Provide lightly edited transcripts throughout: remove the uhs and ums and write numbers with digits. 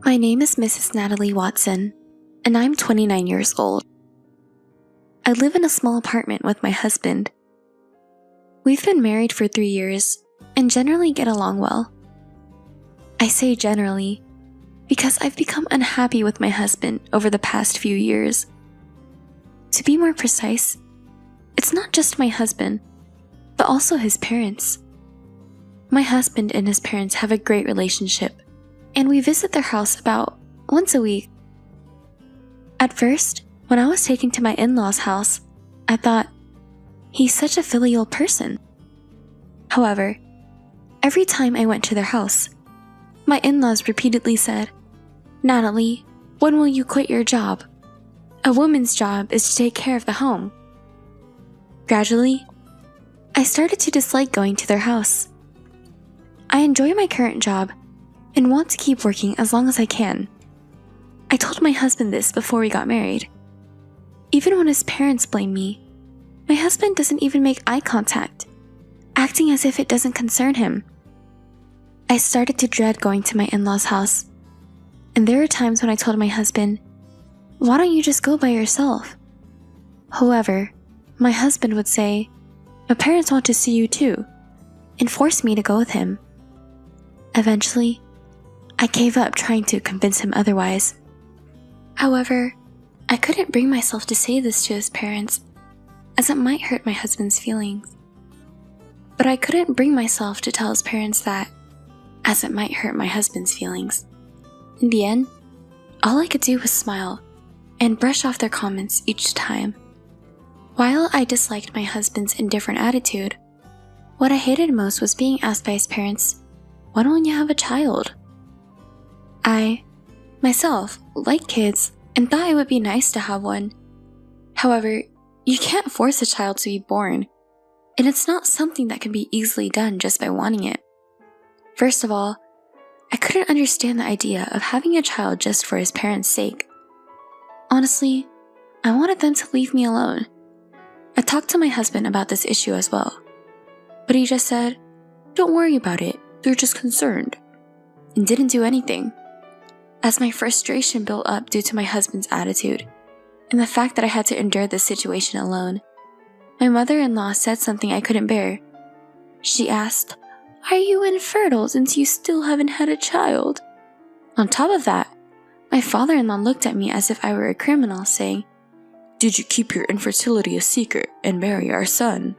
My name is Mrs. Natalie Watson, and I'm 29 years old. I live in a small apartment with my husband. We've been married for 3 years and generally get along well. I say generally because I've become unhappy with my husband over the past few years. To be more precise, it's not just my husband, but also his parents. My husband and his parents have a great relationship, and we visit their house about once a week. At first, when I was taken to my in-laws' house, I thought, he's such a filial person. However, every time I went to their house, my in-laws repeatedly said, "Natalie, when will you quit your job? A woman's job is to take care of the home." Gradually, I started to dislike going to their house. I enjoy my current job and want to keep working as long as I can. I told my husband this before we got married. Even when his parents blame me, my husband doesn't even make eye contact, acting as if it doesn't concern him. I started to dread going to my in-laws' house, and there are times when I told my husband, "Why don't you just go by yourself?" However, my husband would say, "My parents want to see you too," and force me to go with him. Eventually, I gave up trying to convince him otherwise. However, I couldn't bring myself to say this to his parents, as it might hurt my husband's feelings. But I couldn't bring myself to tell his parents that, as it might hurt my husband's feelings. In the end, all I could do was smile and brush off their comments each time. While I disliked my husband's indifferent attitude, what I hated most was being asked by his parents, "Why don't you have a child?" I, myself, like kids and thought it would be nice to have one. However, you can't force a child to be born, and it's not something that can be easily done just by wanting it. First of all, I couldn't understand the idea of having a child just for his parents' sake. Honestly, I wanted them to leave me alone. I talked to my husband about this issue as well, but he just said, "Don't worry about it, they're just concerned," and didn't do anything. As my frustration built up due to my husband's attitude, and the fact that I had to endure this situation alone, my mother-in-law said something I couldn't bear. She asked, "Are you infertile since you still haven't had a child?" On top of that, my father-in-law looked at me as if I were a criminal, saying, "Did you keep your infertility a secret and marry our son?"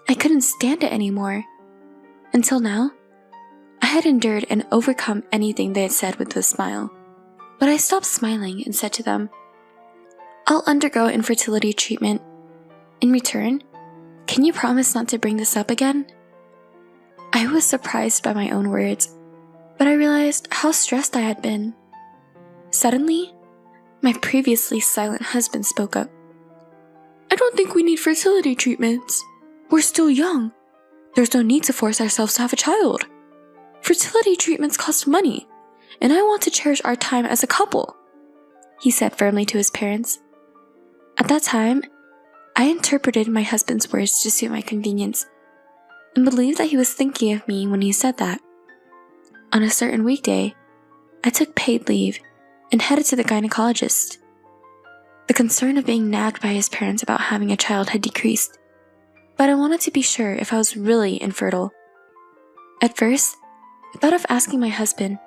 I couldn't stand it anymore. Until now, I had endured and overcome anything they had said with a smile. But I stopped smiling and said to them, "I'll undergo infertility treatment. In return, can you promise not to bring this up again?" I was surprised by my own words, but I realized how stressed I had been. Suddenly, my previously silent husband spoke up. "I don't think we need fertility treatments. We're still young. There's no need to force ourselves to have a child. Fertility treatments cost money, and I want to cherish our time as a couple," he said firmly to his parents. At that time, I interpreted my husband's words to suit my convenience, and believed that he was thinking of me when he said that. On a certain weekday, I took paid leave and headed to the gynecologist. The concern of being nagged by his parents about having a child had decreased, but I wanted to be sure if I was really infertile. At first, I thought of asking my husband,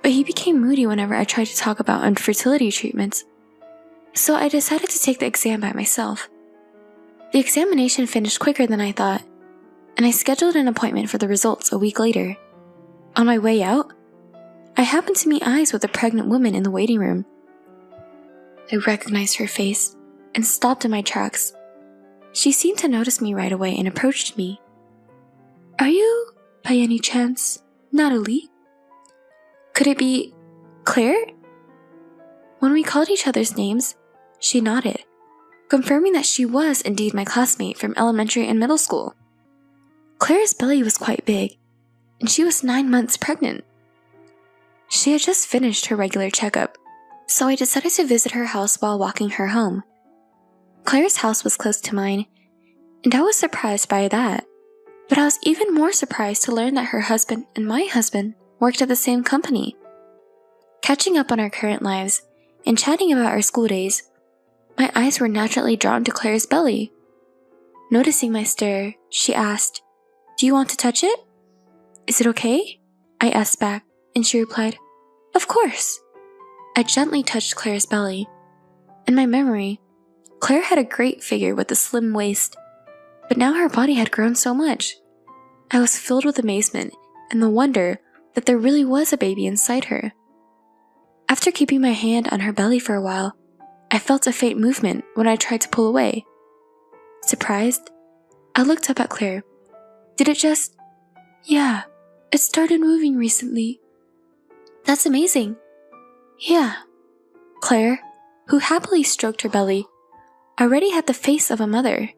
but he became moody whenever I tried to talk about infertility treatments. So I decided to take the exam by myself. The examination finished quicker than I thought, and I scheduled an appointment for the results a week later. On my way out, I happened to meet eyes with a pregnant woman in the waiting room. I recognized her face and stopped in my tracks. She seemed to notice me right away and approached me. "Are you, by any chance, Natalie? Could it be Claire?" When we called each other's names, she nodded, confirming that she was indeed my classmate from elementary and middle school. Claire's belly was quite big, and she was 9 months pregnant. She had just finished her regular checkup, so I decided to visit her house while walking her home. Claire's house was close to mine, and I was surprised by that. But I was even more surprised to learn that her husband and my husband worked at the same company. Catching up on our current lives and chatting about our school days, my eyes were naturally drawn to Claire's belly. Noticing my stare, she asked, "Do you want to touch it?" "Is it okay?" I asked back, and she replied, "Of course." I gently touched Claire's belly. In my memory, Claire had a great figure with a slim waist, but now her body had grown so much. I was filled with amazement and the wonder that there really was a baby inside her. After keeping my hand on her belly for a while, I felt a faint movement when I tried to pull away. Surprised, I looked up at Claire. "Did it just—" "Yeah, it started moving recently." "That's amazing." "Yeah." Claire, who happily stroked her belly, already had the face of a mother.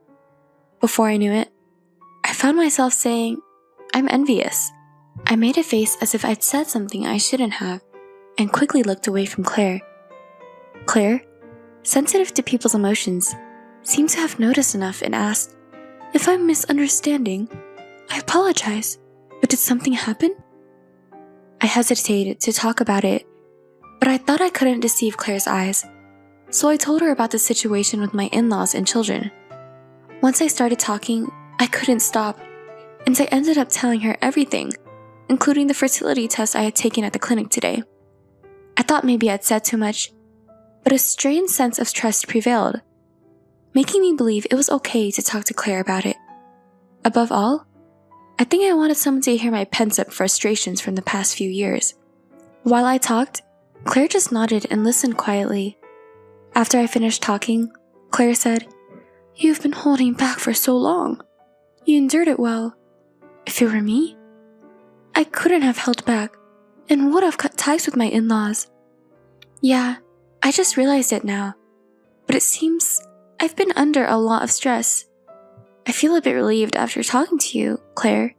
Before I knew it, I found myself saying, "I'm envious." I made a face as if I'd said something I shouldn't have, and quickly looked away from Claire. Claire, sensitive to people's emotions, seemed to have noticed enough and asked, "If I'm misunderstanding, I apologize, but did something happen?" I hesitated to talk about it, but I thought I couldn't deceive Claire's eyes, so I told her about the situation with my in-laws and children. Once I started talking, I couldn't stop, and I ended up telling her everything, including the fertility test I had taken at the clinic today. I thought maybe I'd said too much, but a strange sense of trust prevailed, making me believe it was okay to talk to Claire about it. Above all, I think I wanted someone to hear my pent-up frustrations from the past few years. While I talked, Claire just nodded and listened quietly. After I finished talking, Claire said, "You've been holding back for so long. You endured it well. If it were me, I couldn't have held back and would have cut ties with my in-laws." "Yeah, I just realized it now, but it seems I've been under a lot of stress. I feel a bit relieved after talking to you, Claire.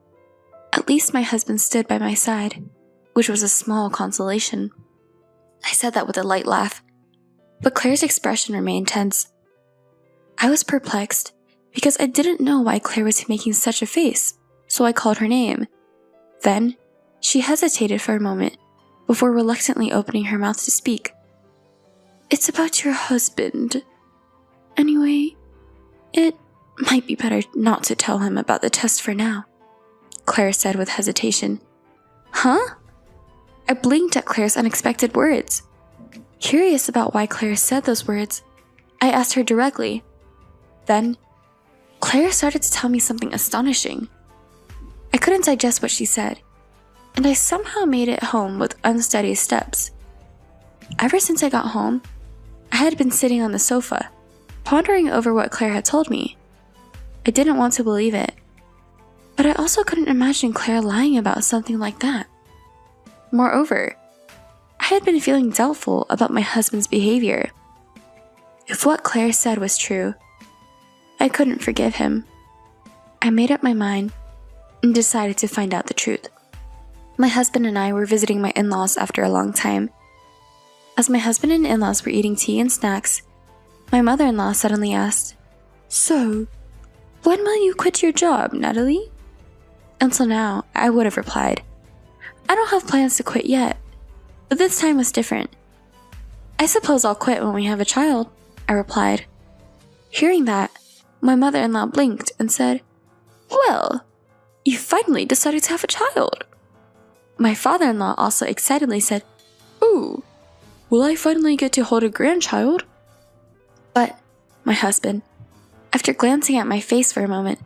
At least my husband stood by my side, which was a small consolation." I said that with a light laugh, but Claire's expression remained tense. I was perplexed because I didn't know why Claire was making such a face, so I called her name. Then, she hesitated for a moment before reluctantly opening her mouth to speak. "It's about your husband. Anyway, it might be better not to tell him about the test for now," Claire said with hesitation. "Huh?" I blinked at Claire's unexpected words. Curious about why Claire said those words, I asked her directly. Then, Claire started to tell me something astonishing. I couldn't digest what she said, and I somehow made it home with unsteady steps. Ever since I got home, I had been sitting on the sofa, pondering over what Claire had told me. I didn't want to believe it, but I also couldn't imagine Claire lying about something like that. Moreover, I had been feeling doubtful about my husband's behavior. If what Claire said was true, I couldn't forgive him. I made up my mind and decided to find out the truth. My husband and I were visiting my in-laws after a long time. As my husband and in-laws were eating tea and snacks, my mother-in-law suddenly asked, "So, when will you quit your job, Natalie?" Until now, I would have replied, "I don't have plans to quit yet," but this time was different. "I suppose I'll quit when we have a child," I replied. Hearing that, my mother-in-law blinked and said, "Well, you finally decided to have a child." My father-in-law also excitedly said, "Ooh, will I finally get to hold a grandchild?" But my husband, after glancing at my face for a moment,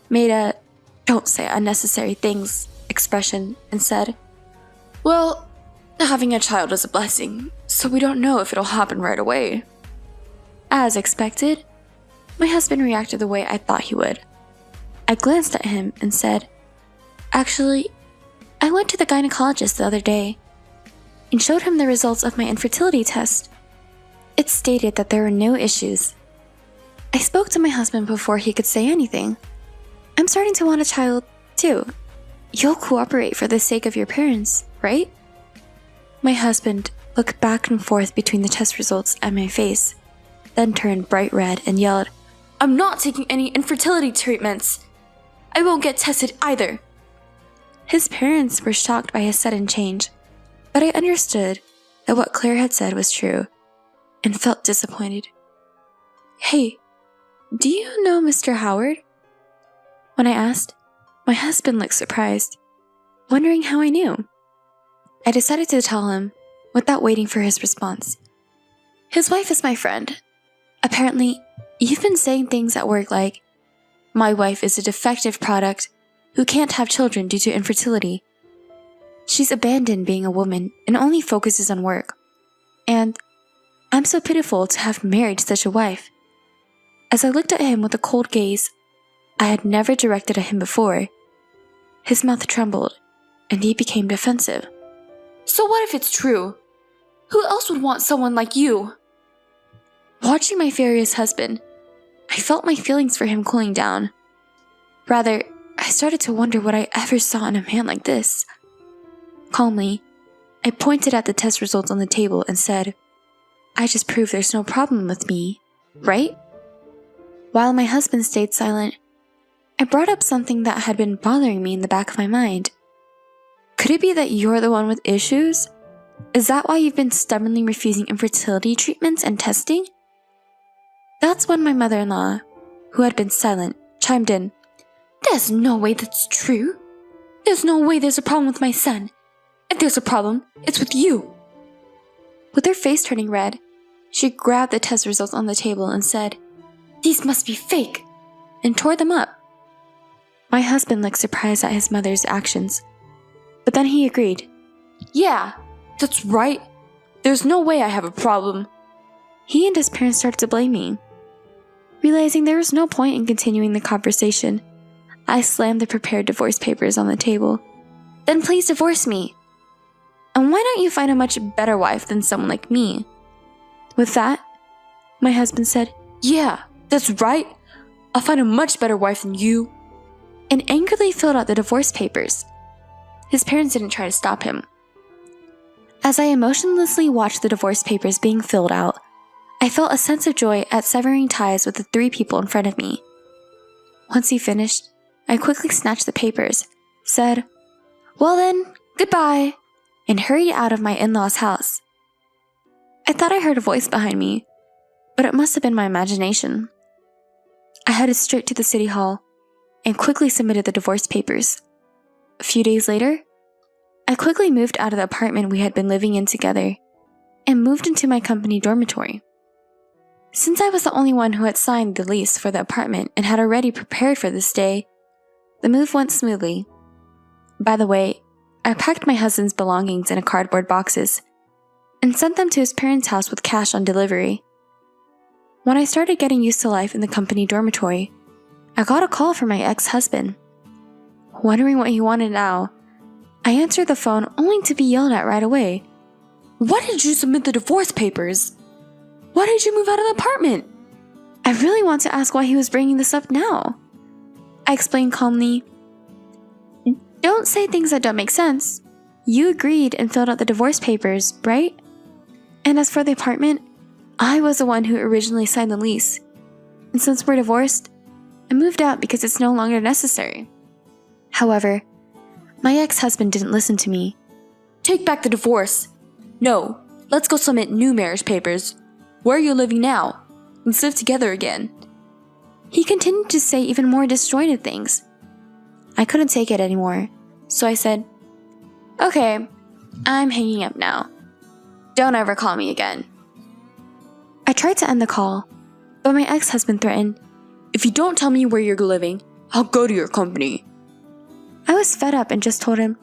made a "don't say unnecessary things" expression and said, "Well, having a child is a blessing, so we don't know if it'll happen right away." As expected, my husband reacted the way I thought he would. I glanced at him and said, "Actually, I went to the gynecologist the other day and showed him the results of my infertility test. It stated that there were no issues. I spoke to my husband before he could say anything. I'm starting to want a child, too. You'll cooperate for the sake of your parents, right?" My husband looked back and forth between the test results and my face, then turned bright red and yelled, "I'm not taking any infertility treatments. I won't get tested either." His parents were shocked by his sudden change, but I understood that what Claire had said was true and felt disappointed. "Hey, do you know Mr. Howard?" When I asked, my husband looked surprised, wondering how I knew. I decided to tell him without waiting for his response. "His wife is my friend. Apparently, you've been saying things at work like, 'My wife is a defective product who can't have children due to infertility. She's abandoned being a woman and only focuses on work. And I'm so pitiful to have married such a wife.'" As I looked at him with a cold gaze I had never directed at him before, his mouth trembled and he became defensive. "So what if it's true? Who else would want someone like you?" Watching my furious husband, I felt my feelings for him cooling down. Rather, I started to wonder what I ever saw in a man like this. Calmly, I pointed at the test results on the table and said, "I just proved there's no problem with me, right?" While my husband stayed silent, I brought up something that had been bothering me in the back of my mind. "Could it be that you're the one with issues? Is that why you've been stubbornly refusing infertility treatments and testing?" That's when my mother-in-law, who had been silent, chimed in. "There's no way that's true. There's no way there's a problem with my son. If there's a problem, it's with you." With her face turning red, she grabbed the test results on the table and said, "These must be fake," and tore them up. My husband looked surprised at his mother's actions, but then he agreed. "Yeah, that's right. There's no way I have a problem." He and his parents started to blame me. Realizing there was no point in continuing the conversation, I slammed the prepared divorce papers on the table. "Then please divorce me. And why don't you find a much better wife than someone like me?" With that, my husband said, "Yeah, that's right. I'll find a much better wife than you," and angrily filled out the divorce papers. His parents didn't try to stop him. As I emotionlessly watched the divorce papers being filled out, I felt a sense of joy at severing ties with the 3 people in front of me. Once he finished, I quickly snatched the papers, said, "Well then, goodbye," and hurried out of my in-laws' house. I thought I heard a voice behind me, but it must have been my imagination. I headed straight to the city hall and quickly submitted the divorce papers. A few days later, I quickly moved out of the apartment we had been living in together and moved into my company dormitory. Since I was the only one who had signed the lease for the apartment and had already prepared for this day, the move went smoothly. By the way, I packed my husband's belongings in cardboard boxes and sent them to his parents' house with cash on delivery. When I started getting used to life in the company dormitory, I got a call from my ex-husband. Wondering what he wanted now, I answered the phone only to be yelled at right away. "Why did you submit the divorce papers? Why did you move out of the apartment?" I really want to ask why he was bringing this up now. I explained calmly, "Don't say things that don't make sense. You agreed and filled out the divorce papers, right? And as for the apartment, I was the one who originally signed the lease. And since we're divorced, I moved out because it's no longer necessary." However, my ex-husband didn't listen to me. "Take back the divorce. No, let's go submit new marriage papers. Where are you living now? Let's live together again." He continued to say even more disjointed things. I couldn't take it anymore, so I said, "Okay, I'm hanging up now. Don't ever call me again." I tried to end the call, but my ex-husband threatened, "If you don't tell me where you're living, I'll go to your company." I was fed up and just told him,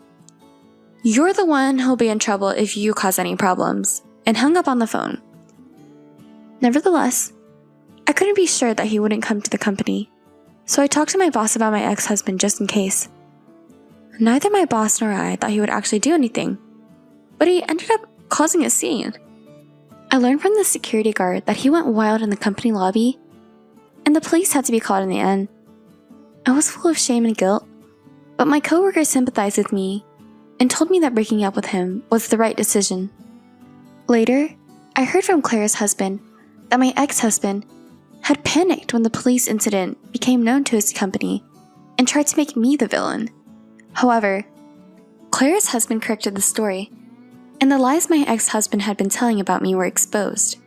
"You're the one who'll be in trouble if you cause any problems," and hung up on the phone. Nevertheless, I couldn't be sure that he wouldn't come to the company, so I talked to my boss about my ex-husband just in case. Neither my boss nor I thought he would actually do anything, but he ended up causing a scene. I learned from the security guard that he went wild in the company lobby, and the police had to be called in the end. I was full of shame and guilt, but my coworker sympathized with me and told me that breaking up with him was the right decision. Later, I heard from Claire's husband that my ex-husband had panicked when the police incident became known to his company and tried to make me the villain. However, Claire's husband corrected the story and the lies my ex-husband had been telling about me were exposed.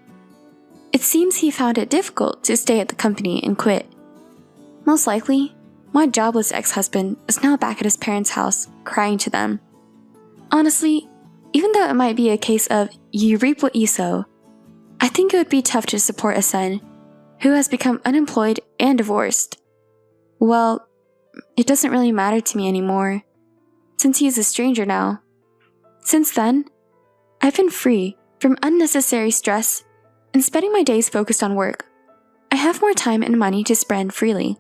It seems he found it difficult to stay at the company and quit. Most likely, my jobless ex-husband is now back at his parents' house, crying to them. Honestly, even though it might be a case of you reap what you sow, I think it would be tough to support a son who has become unemployed and divorced. Well, it doesn't really matter to me anymore, since he is a stranger now. Since then, I've been free from unnecessary stress and spending my days focused on work. I have more time and money to spend freely,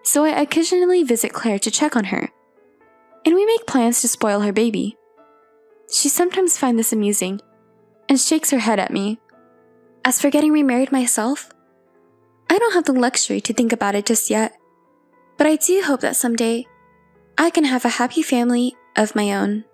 so I occasionally visit Claire to check on her, and we make plans to spoil her baby. She sometimes finds this amusing and shakes her head at me. As for getting remarried myself, I don't have the luxury to think about it just yet, but I do hope that someday I can have a happy family of my own.